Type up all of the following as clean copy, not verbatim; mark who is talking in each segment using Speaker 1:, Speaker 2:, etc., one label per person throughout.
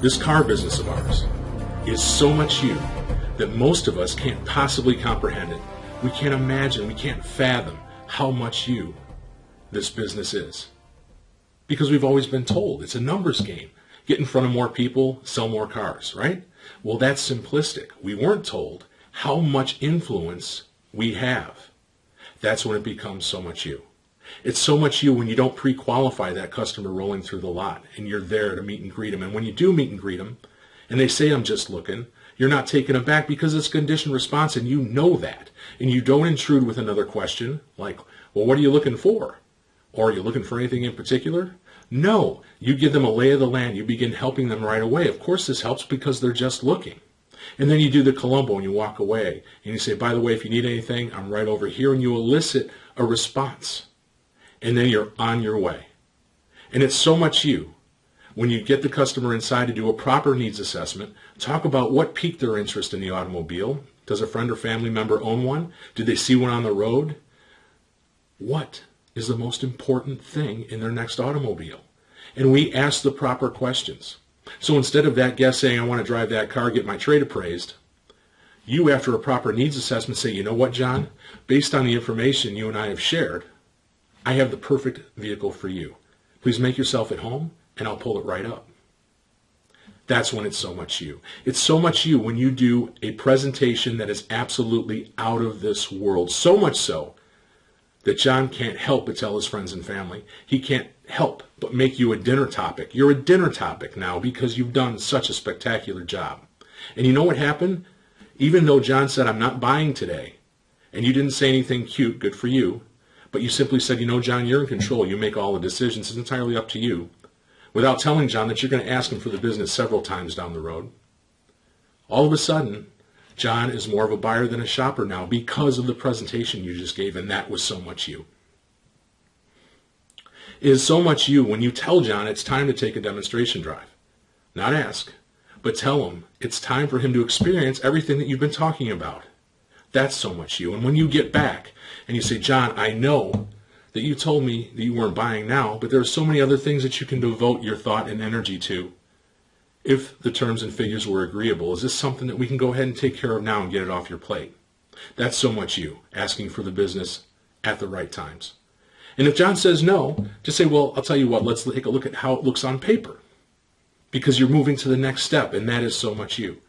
Speaker 1: This car business of ours is so much you that most of us can't possibly comprehend it. We can't imagine, we can't fathom how much you this business is. Because we've always been told it's a numbers game. Get in front of more people, sell more cars, right? Well, that's simplistic. We weren't told how much influence we have. That's when it becomes so much you. It's so much you when you don't pre-qualify that customer rolling through the lot and you're there to meet and greet them. And when you do meet and greet them and they say, I'm just looking, you're not taken aback because it's conditioned response and you know that. And you don't intrude with another question like, well, what are you looking for? Or are you looking for anything in particular? No, you give them a lay of the land. You begin helping them right away. Of course this helps because they're just looking. And then you do the Columbo and you walk away. And you say, by the way, if you need anything, I'm right over here. And you elicit a response. And then you're on your way. And it's so much you. When you get the customer inside to do a proper needs assessment, talk about what piqued their interest in the automobile. Does a friend or family member own one? Did they see one on the road? What is the most important thing in their next automobile? And we ask the proper questions. So instead of that guest saying, I want to drive that car, get my trade appraised, you, after a proper needs assessment, say, you know what, John? Based on the information you and I have shared, I have the perfect vehicle for you. Please make yourself at home, and I'll pull it right up. That's when it's so much you. It's so much you when you do a presentation that is absolutely out of this world. So much so that John can't help but tell his friends and family. He can't help but make you a dinner topic. You're a dinner topic now because you've done such a spectacular job. And you know what happened? Even though John said, I'm not buying today, and you didn't say anything cute, good for you, but you simply said, you know, John, you're in control. You make all the decisions. It's entirely up to you. Without telling John that you're going to ask him for the business several times down the road. All of a sudden, John is more of a buyer than a shopper now because of the presentation you just gave, and that was so much you. It is so much you when you tell John it's time to take a demonstration drive. Not ask, but tell him it's time for him to experience everything that you've been talking about. That's so much you. And when you get back and you say, John, I know that you told me that you weren't buying now, but there are so many other things that you can devote your thought and energy to. If the terms and figures were agreeable, is this something that we can go ahead and take care of now and get it off your plate? That's so much you, asking for the business at the right times. And if John says no, just say, well, I'll tell you what, let's take a look at how it looks on paper. Because you're moving to the next step, and that is so much you.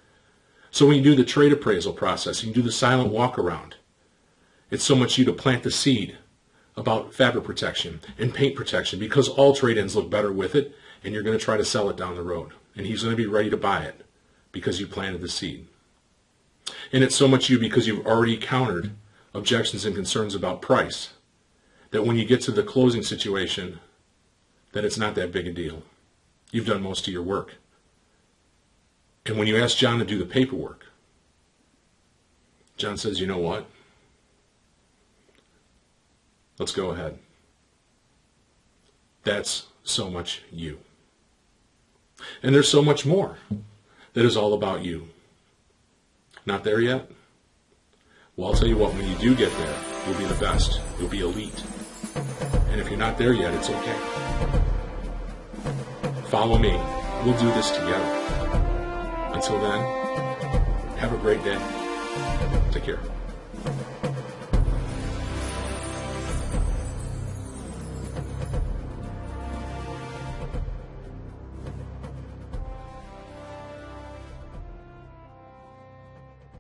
Speaker 1: So when you do the trade appraisal process, you do the silent walk around, it's so much you to plant the seed about fabric protection and paint protection, because all trade-ins look better with it, and you're going to try to sell it down the road. And he's going to be ready to buy it because you planted the seed. And it's so much you because you've already countered objections and concerns about price, that when you get to the closing situation, that it's not that big a deal. You've done most of your work. And when you ask John to do the paperwork, John says, you know what? Let's go ahead. That's so much you. And there's so much more that is all about you. Not there yet? Well, I'll tell you what, when you do get there, you'll be the best. You'll be elite. And if you're not there yet, it's okay. Follow me. We'll do this together. Until then, have a great day. Take care.